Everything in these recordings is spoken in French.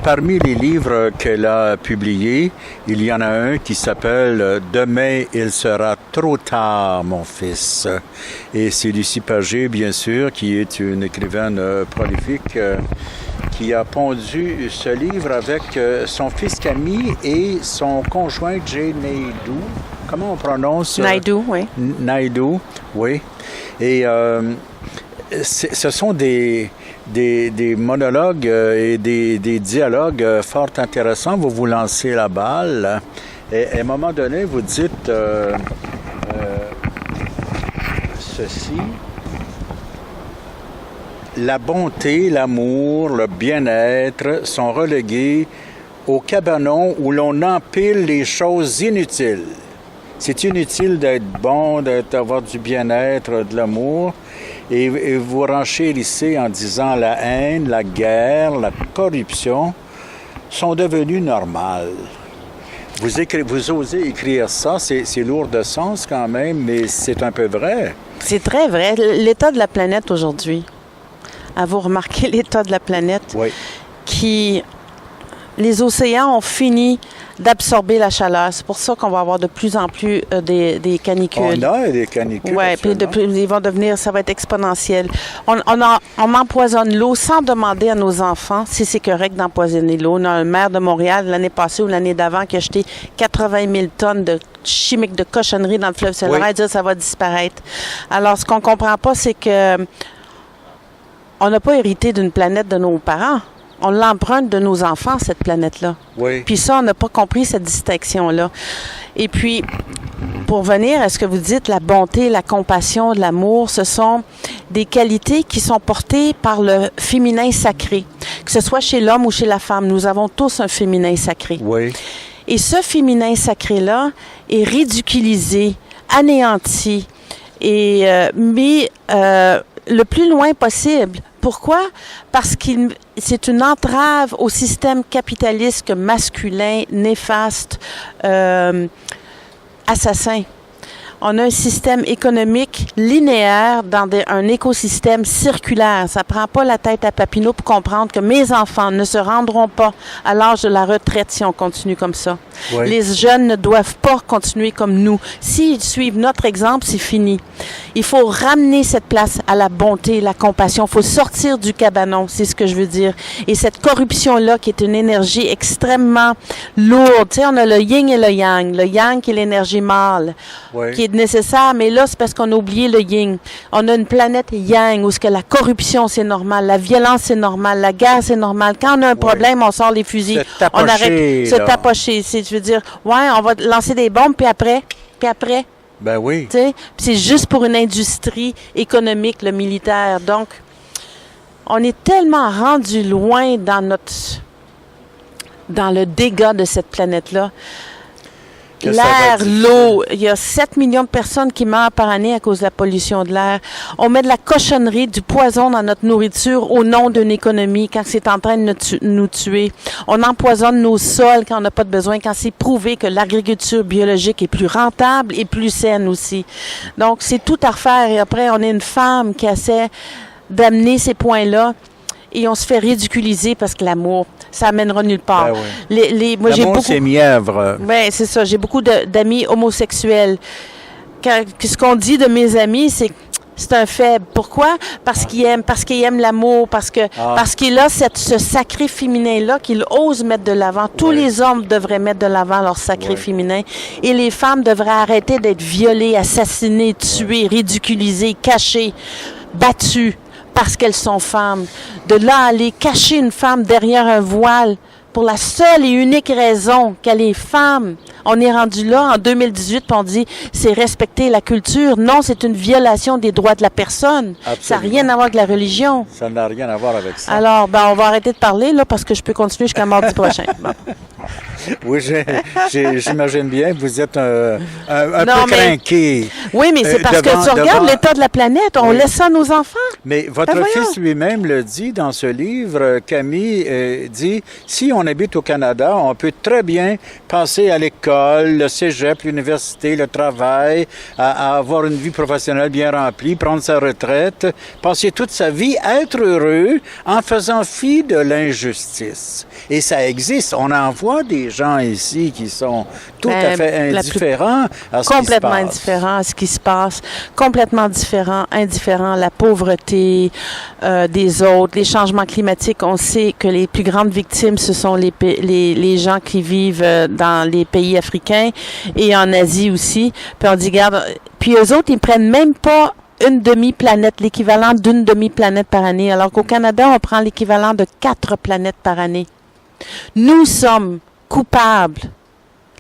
parmi les livres qu'elle a publiés, il y en a un qui s'appelle « Demain, il sera trop tard, mon fils ». Et c'est Lucie Pagé, bien sûr, qui est une écrivaine prolifique, qui a pondu ce livre avec son fils Camille et son conjoint Jay Naidoo. Comment on prononce? Naidoo, oui. Naidoo, oui. Et ce sont des monologues et des dialogues fort intéressants. Vous vous lancez la balle et à un moment donné, vous dites ceci. La bonté, l'amour, le bien-être sont relégués au cabanon où l'on empile les choses inutiles. C'est inutile d'être bon, d'avoir du bien-être, de l'amour. Et vous renchérissez en disant la haine, la guerre, la corruption sont devenues normales. Vous osez écrire ça, c'est lourd de sens quand même, mais c'est un peu vrai. C'est très vrai. L'état de la planète aujourd'hui. Avez-vous remarqué l'état de la planète? Oui. Les océans ont fini d'absorber la chaleur. C'est pour ça qu'on va avoir de plus en plus des canicules. On a des canicules. Oui, puis ils vont devenir, ça va être exponentiel. On empoisonne l'eau sans demander à nos enfants si c'est correct d'empoisonner l'eau. On a un maire de Montréal l'année passée ou l'année d'avant qui a jeté 80 000 tonnes de chimiques, de cochonneries dans le fleuve Saint-Laurent et dit ça va disparaître. Alors, ce qu'on comprend pas, c'est que on n'a pas hérité d'une planète de nos parents. On l'emprunte de nos enfants, cette planète-là. Oui. Puis ça, on n'a pas compris cette distinction-là. Et puis, pour venir à ce que vous dites, la bonté, la compassion, l'amour, ce sont des qualités qui sont portées par le féminin sacré. Que ce soit chez l'homme ou chez la femme, nous avons tous un féminin sacré. Oui. Et ce féminin sacré-là est ridiculisé, anéanti, et mis le plus loin possible. Pourquoi? Parce que c'est une entrave au système capitaliste masculin, néfaste, assassin. On a un système économique linéaire dans un écosystème circulaire. Ça prend pas la tête à Papineau pour comprendre que mes enfants ne se rendront pas à l'âge de la retraite si on continue comme ça. Oui. Les jeunes ne doivent pas continuer comme nous. S'ils suivent notre exemple, c'est fini. Il faut ramener cette place à la bonté, la compassion. Il faut sortir du cabanon, c'est ce que je veux dire. Et cette corruption-là, qui est une énergie extrêmement lourde. Tu sais, on a le yin et le yang. Le yang qui est l'énergie mâle, qui est nécessaire, mais là, c'est parce qu'on a oublié le yin. On a une planète yang où ce que la corruption, c'est normal, la violence, c'est normal, la guerre, c'est normal. Quand on a un problème, on sort les fusils. On arrête se tapocher. Je veux dire, on va lancer des bombes, puis après. Ben oui. Tu sais, c'est juste pour une industrie économique, le militaire. Donc, on est tellement rendu loin dans le dégât de cette planète-là. L'air, l'eau, il y a 7 millions de personnes qui meurent par année à cause de la pollution de l'air. On met de la cochonnerie, du poison dans notre nourriture au nom d'une économie quand c'est en train de nous tuer. On empoisonne nos sols quand on n'a pas de besoin, quand c'est prouvé que l'agriculture biologique est plus rentable et plus saine aussi. Donc, c'est tout à refaire. Et après, on est une femme qui essaie d'amener ces points-là. Et on se fait ridiculiser parce que l'amour, ça amènera nulle part. Ben oui. Moi, l'amour, c'est mièvre. Oui, c'est ça. J'ai beaucoup d'amis homosexuels. Ce qu'on dit de mes amis, c'est un faible. Pourquoi? Parce qu'il aime l'amour, parce qu'il a ce sacré féminin-là qu'il ose mettre de l'avant. Tous les hommes devraient mettre de l'avant leur sacré féminin. Et les femmes devraient arrêter d'être violées, assassinées, tuées, ridiculisées, cachées, battues. Parce qu'elles sont femmes. De là à aller cacher une femme derrière un voile pour la seule et unique raison qu'elle est femme. On est rendu là en 2018 puis on dit c'est respecter la culture. Non, c'est une violation des droits de la personne. Absolument. Ça n'a rien à voir avec la religion. Ça n'a rien à voir avec ça. Alors, on va arrêter de parler là parce que je peux continuer jusqu'à mardi prochain. Bon. Oui, j'imagine bien que vous êtes un Non, peu crinqué. Oui, mais c'est parce que tu regardes l'état de la planète, on laisse ça à nos enfants. Mais votre fils lui-même le dit dans ce livre, Camille dit, si on habite au Canada, on peut très bien passer à l'école, le cégep, l'université, le travail, à avoir une vie professionnelle bien remplie, prendre sa retraite, passer toute sa vie, être heureux en faisant fi de l'injustice. Et ça existe. On en voit des gens ici qui sont tout à fait indifférents à ce qui se passe. Complètement indifférents à ce qui se passe. Complètement indifférents à la pauvreté des autres, les changements climatiques. On sait que les plus grandes victimes, ce sont les gens qui vivent dans les pays africains et en Asie aussi. Puis on dit, regarde, puis eux autres, ils prennent même pas une demi-planète, l'équivalent d'une demi-planète par année, alors qu'au Canada, on prend l'équivalent de 4 planètes par année. Nous sommes coupables,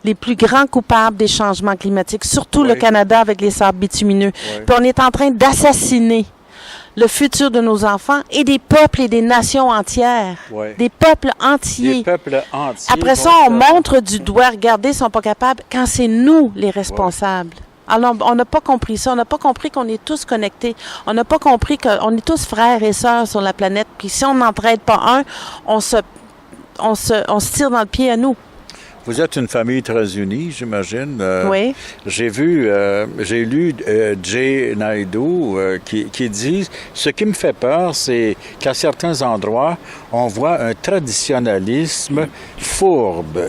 les plus grands coupables des changements climatiques, surtout le Canada avec les sables bitumineux. Puis on est en train d'assassiner le futur de nos enfants et des peuples et des nations entières. Des peuples entiers. Des peuples entiers. Après ça, on montre du doigt, regardez, ils sont pas capables, quand c'est nous les responsables. Alors, on n'a pas compris ça. On n'a pas compris qu'on est tous connectés. On n'a pas compris qu'on est tous frères et sœurs sur la planète. Puis si on n'entraide pas un, on se tire dans le pied à nous. Vous êtes une famille très unie, j'imagine. Oui. J'ai lu Jay Naidoo qui dit « Ce qui me fait peur, c'est qu'à certains endroits, on voit un traditionnalisme fourbe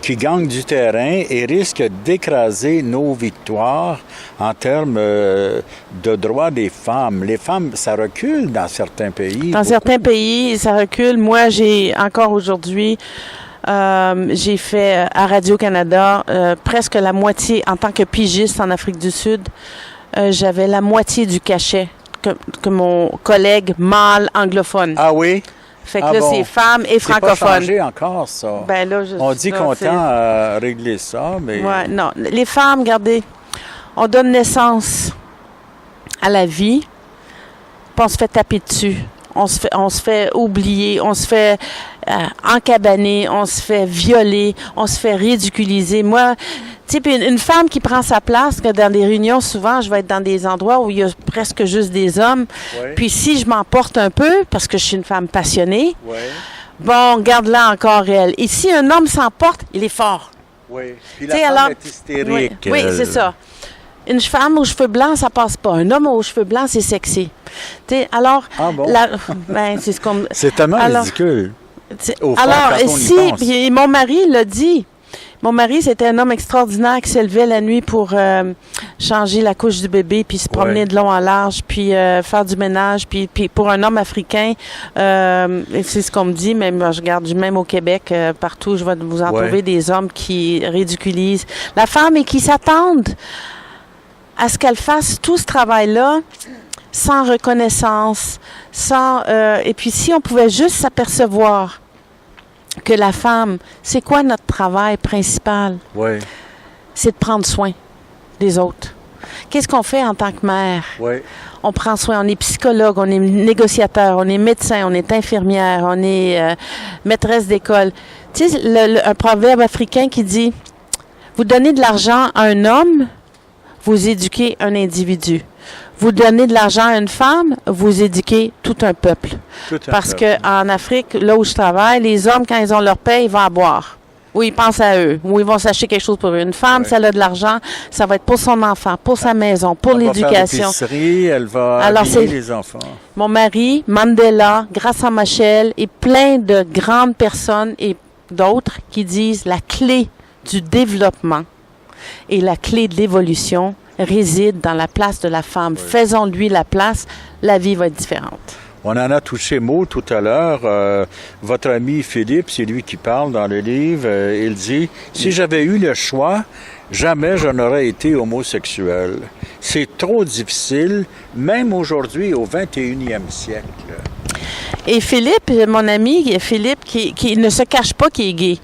qui gagne du terrain et risque d'écraser nos victoires en termes de droits des femmes. Les femmes, ça recule dans certains pays. Dans certains pays, ça recule. Moi, j'ai encore aujourd'hui, j'ai fait à Radio-Canada presque la moitié, en tant que pigiste en Afrique du Sud, j'avais la moitié du cachet que mon collègue mâle anglophone. Ah oui? Fait que là, c'est femmes et francophones. C'est pas changé encore, ça. Ben là, on dit qu'on tend à régler ça, mais... Ouais, non. Les femmes, regardez, on donne naissance à la vie, puis on se fait taper dessus. On se fait oublier, on se fait encabaner, on se fait violer, on se fait ridiculiser. Moi, tu sais, une femme qui prend sa place, que dans des réunions, souvent, je vais être dans des endroits où il y a presque juste des hommes. Puis si je m'emporte un peu, parce que je suis une femme passionnée, bon, garde-la encore elle. Et si un homme s'emporte, il est fort. Oui, puis la femme est hystérique. Oui, c'est ça. Une femme aux cheveux blancs, ça passe pas. Un homme aux cheveux blancs, c'est sexy. T'sais, alors, c'est ce qu'on... C'est tellement ridicule. Alors, puis mon mari l'a dit. Mon mari, c'était un homme extraordinaire qui se levait la nuit pour changer la couche du bébé, puis se promener de long en large, puis faire du ménage. Puis pour un homme africain, c'est ce qu'on me dit, même je regarde même au Québec, partout, je vais vous en trouver des hommes qui ridiculisent la femme et qui s'attendent à ce qu'elle fasse tout ce travail-là sans reconnaissance, et puis si on pouvait juste s'apercevoir que la femme, c'est quoi notre travail principal? C'est de prendre soin des autres. Qu'est-ce qu'on fait en tant que mère? On prend soin, on est psychologue, on est négociateur, on est médecin, on est infirmière, on est maîtresse d'école. Tu sais, un proverbe africain qui dit, vous donnez de l'argent à un homme, vous éduquez un individu. Vous donnez de l'argent à une femme, vous éduquez tout un peuple. Parce que en Afrique, là où je travaille, les hommes, quand ils ont leur paie, ils vont à boire. Ou ils pensent à eux. Ou ils vont s'acheter quelque chose pour eux. Une femme, si elle a de l'argent, ça va être pour son enfant, pour sa maison, pour l'éducation. Elle va habiller les enfants. Mon mari, Mandela, Graça Machel et plein de grandes personnes et d'autres qui disent la clé du développement et la clé de l'évolution réside dans la place de la femme. Faisons-lui la place, la vie va être différente. On en a touché mot tout à l'heure. Votre ami Philippe, c'est lui qui parle dans le livre, il dit « Si j'avais eu le choix, jamais je n'aurais été homosexuel. C'est trop difficile, même aujourd'hui, au 21e siècle. » Et Philippe, mon ami, Philippe, qui ne se cache pas qu'il est gay.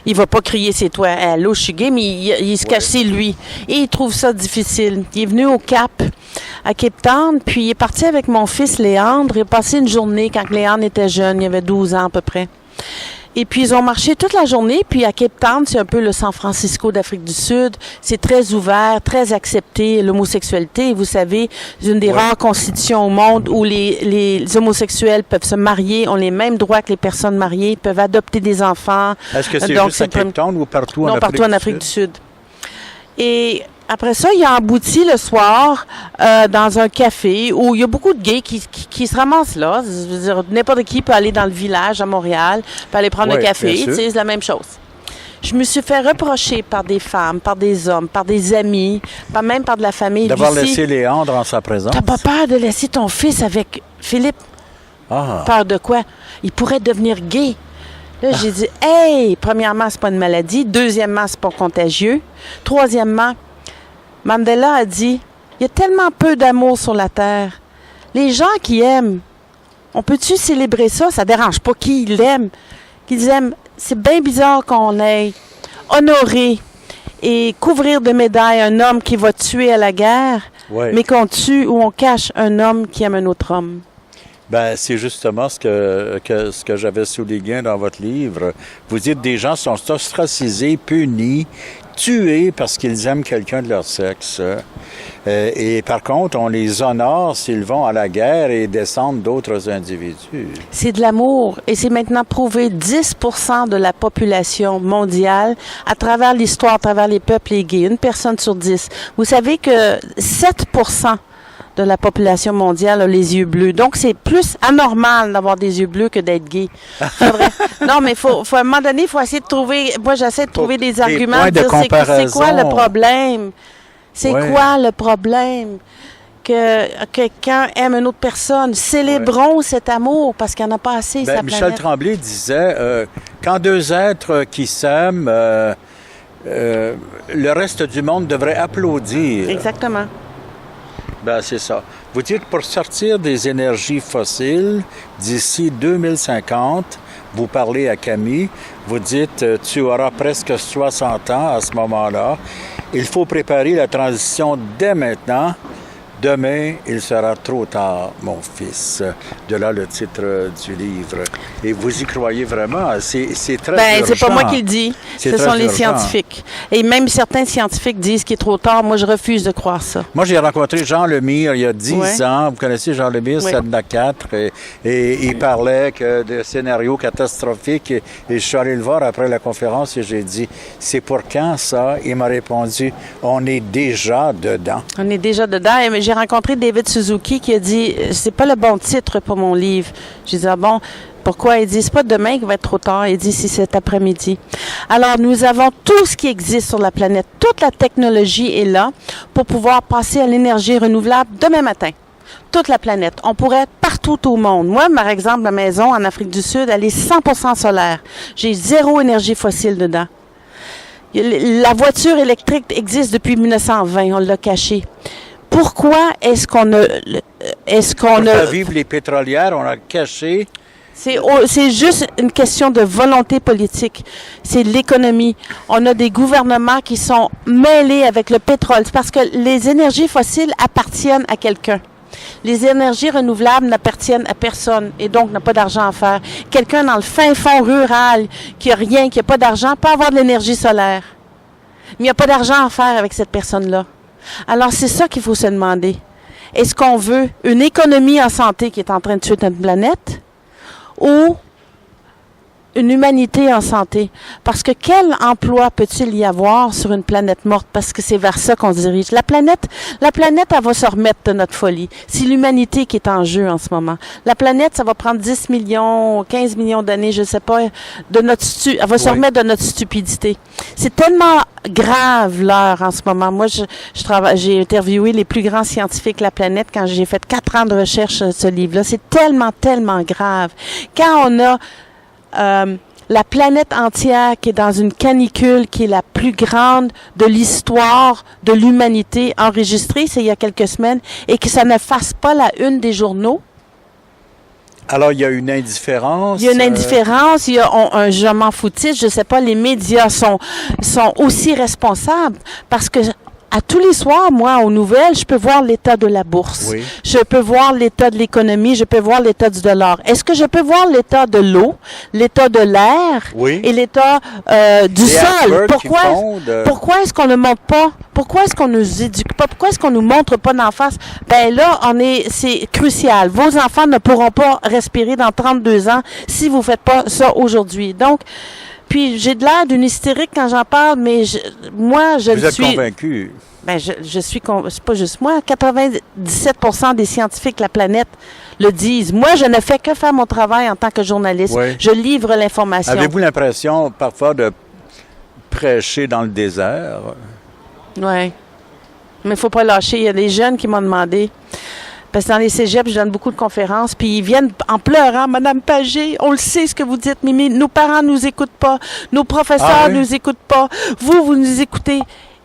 Il va pas crier c'est toi, allô, je suis gay, mais il se cache, c'est lui. Et il trouve ça difficile. Il est venu au Cap, à Cape Town, puis il est parti avec mon fils Léandre. Il a passé une journée quand Léandre était jeune, il avait 12 ans à peu près. Et puis, ils ont marché toute la journée. Puis, à Cape Town, c'est un peu le San Francisco d'Afrique du Sud. C'est très ouvert, très accepté, l'homosexualité. Et vous savez, c'est une des rares constitutions au monde où les homosexuels peuvent se marier, ont les mêmes droits que les personnes mariées, peuvent adopter des enfants. Est-ce que c'est juste à Cape Town ou partout en Afrique du Sud? Non, partout en Afrique du Sud. Et après ça, il a abouti le soir dans un café où il y a beaucoup de gays qui se ramassent là. Je veux dire, n'importe qui peut aller dans le village à Montréal, peut aller prendre un café, c'est la même chose. Je me suis fait reprocher par des femmes, par des hommes, par des amis, même par de la famille. D'avoir laissé Léandre en sa présence. T'as pas peur de laisser ton fils avec Philippe? Peur de quoi? Il pourrait devenir gay. Là, j'ai dit, hey, premièrement, c'est pas une maladie. Deuxièmement, c'est pas contagieux. Troisièmement, Mandela a dit, il y a tellement peu d'amour sur la Terre. Les gens qui aiment, on peut-tu célébrer ça? Ça dérange pas qui l'aime. Qu'ils aiment. C'est bien bizarre qu'on ait honoré et couvrir de médailles un homme qui va tuer à la guerre, mais qu'on tue ou on cache un homme qui aime un autre homme. Ben, c'est justement ce que j'avais souligné dans votre livre. Vous dites des gens sont ostracisés, punis, tués parce qu'ils aiment quelqu'un de leur sexe. Et par contre, on les honore s'ils vont à la guerre et descendent d'autres individus. C'est de l'amour. Et c'est maintenant prouvé 10% de la population mondiale à travers l'histoire, à travers les peuples et gays. Une personne sur 10. Vous savez que 7% de la population mondiale a les yeux bleus. Donc, c'est plus anormal d'avoir des yeux bleus que d'être gay. Non, mais faut à un moment donné, il faut essayer de trouver... Moi, j'essaie de trouver des arguments, de dire c'est quoi le problème? C'est quoi le problème? Que quelqu'un aime une autre personne. Célébrons cet amour, parce qu'il n'y en a pas assez, sa Michel planète. Tremblay disait, quand deux êtres qui s'aiment, le reste du monde devrait applaudir. Exactement. Ben, c'est ça. Vous dites, pour sortir des énergies fossiles d'ici 2050, vous parlez à Camille, vous dites, tu auras presque 60 ans à ce moment-là. Il faut préparer la transition dès maintenant. Demain, il sera trop tard, mon fils. De là, le titre du livre. Et vous y croyez vraiment? C'est très urgent. C'est pas moi qui le dis. Ce sont les scientifiques. Et même certains scientifiques disent qu'il est trop tard. Moi, je refuse de croire ça. Moi, j'ai rencontré Jean Lemire il y a 10 ans. Vous connaissez Jean Lemire, Sedna 4. Et il parlait de scénarios catastrophiques. Et je suis allé le voir après la conférence et j'ai dit, c'est pour quand ça? Il m'a répondu, on est déjà dedans. On est déjà dedans. Et j'ai rencontré David Suzuki qui a dit c'est pas le bon titre pour mon livre. J'ai dit bon, pourquoi? Il dit c'est pas demain qu'il va être trop tard. Il dit c'est cet après-midi. Alors nous avons tout ce qui existe sur la planète. Toute la technologie est là pour pouvoir passer à l'énergie renouvelable demain matin. Toute la planète. On pourrait partout au monde. Moi, par exemple, ma maison en Afrique du Sud, elle est 100% solaire. J'ai 0 énergie fossile dedans. La voiture électrique existe depuis 1920. On l'a cachée. Pourquoi est-ce qu'on a... vivre les pétrolières, on a caché. C'est juste une question de volonté politique. C'est l'économie. On a des gouvernements qui sont mêlés avec le pétrole. C'est parce que les énergies fossiles appartiennent à quelqu'un. Les énergies renouvelables n'appartiennent à personne et donc n'a pas d'argent à faire. Quelqu'un dans le fin fond rural qui a rien, qui n'a pas d'argent, peut avoir de l'énergie solaire. Mais il n'y a pas d'argent à faire avec cette personne-là. Alors, c'est ça qu'il faut se demander. Est-ce qu'on veut une économie en santé qui est en train de tuer notre planète ou une humanité en santé? Parce que quel emploi peut-il y avoir sur une planète morte? Parce que c'est vers ça qu'on se dirige. La planète, elle va se remettre de notre folie. C'est l'humanité qui est en jeu en ce moment. La planète, ça va prendre 10 millions, 15 millions d'années, je sais pas, elle va se remettre de notre stupidité. C'est tellement grave l'heure en ce moment. Moi, j'ai interviewé les plus grands scientifiques de la planète quand j'ai fait 4 ans de recherche sur ce livre-là. C'est tellement, tellement grave. Quand on a la planète entière qui est dans une canicule qui est la plus grande de l'histoire de l'humanité enregistrée, c'est il y a quelques semaines, et que ça ne fasse pas la une des journaux. Alors, il y a une indifférence. Il y a une indifférence, il y a un je m'en foutiste, je sais pas, les médias sont aussi responsables parce que À tous les soirs, moi, aux nouvelles, je peux voir l'état de la bourse. Oui. Je peux voir l'état de l'économie. Je peux voir l'état du dollar. Est-ce que je peux voir l'état de l'eau, l'état de l'air Oui. et l'état du Les sol? icebergs qui Pourquoi, fondent. pourquoi est-ce qu'on ne montre pas? Pourquoi est-ce qu'on nous éduque pas? Pourquoi est-ce qu'on nous montre pas d'en face? Ben là, c'est crucial. Vos enfants ne pourront pas respirer dans 32 ans si vous faites pas ça aujourd'hui. Donc, puis j'ai de l'air d'une hystérique quand j'en parle, mais moi, je Vous êtes suis... convaincu? Ben, je suis... C'est pas juste moi. 97% des scientifiques de la planète le disent. Moi, je ne fais que faire mon travail en tant que journaliste. Oui. Je livre l'information. Avez-vous l'impression, parfois, de prêcher dans le désert? Oui. Mais il ne faut pas lâcher. Il y a des jeunes qui m'ont demandé... Parce que dans les cégeps, je donne beaucoup de conférences, puis ils viennent en pleurant. Madame Pagé, on le sait ce que vous dites, Mimi. Nos parents nous écoutent pas. Nos professeurs nous écoutent pas. Vous nous écoutez.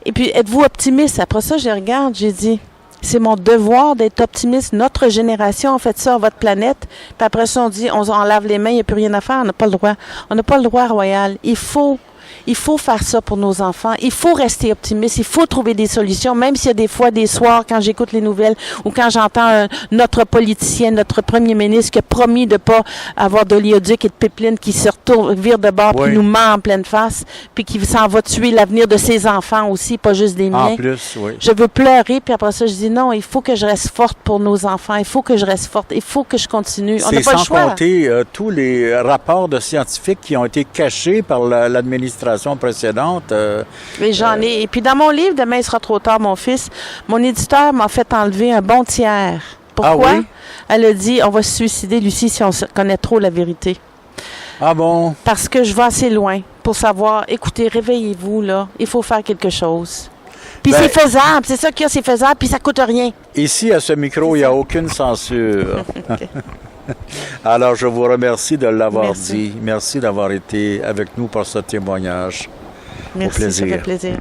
Et puis, êtes-vous optimiste? Après ça, je les regarde, j'ai dit, c'est mon devoir d'être optimiste. Notre génération a fait ça à votre planète. Puis après ça, on dit, on lave les mains, il n'y a plus rien à faire. On n'a pas le droit. On n'a pas le droit royal. Il faut faire ça pour nos enfants. Il faut rester optimiste. Il faut trouver des solutions, même s'il y a des fois, des soirs, quand j'écoute les nouvelles ou quand j'entends notre politicien, notre premier ministre qui a promis de pas avoir d'oléoduc et de pipeline qui se vire de bord puis nous ment en pleine face puis qui s'en va tuer l'avenir de ses enfants aussi, pas juste des miens. En plus, oui. Je veux pleurer, puis après ça, je dis non, il faut que je reste forte pour nos enfants. Il faut que je reste forte. Il faut que je continue. On n'a pas le choix. C'est sans compter tous les rapports de scientifiques qui ont été cachés par l'administration précédente. Mais j'en ai. Et puis dans mon livre, Demain il sera trop tard, mon fils, mon éditeur m'a fait enlever un bon tiers. Pourquoi? Ah oui? Elle a dit, on va se suicider, Lucie, si on connaît trop la vérité. Ah bon? Parce que je vais assez loin pour savoir, écoutez, réveillez-vous, là, il faut faire quelque chose. Puis c'est faisable, c'est ça qu'il y a, c'est faisable, puis ça coûte rien. Ici, à ce micro, il n'y a aucune censure. Okay. Alors, je vous remercie de l'avoir dit. Merci d'avoir été avec nous pour ce témoignage. Merci, au plaisir. ça fait plaisir.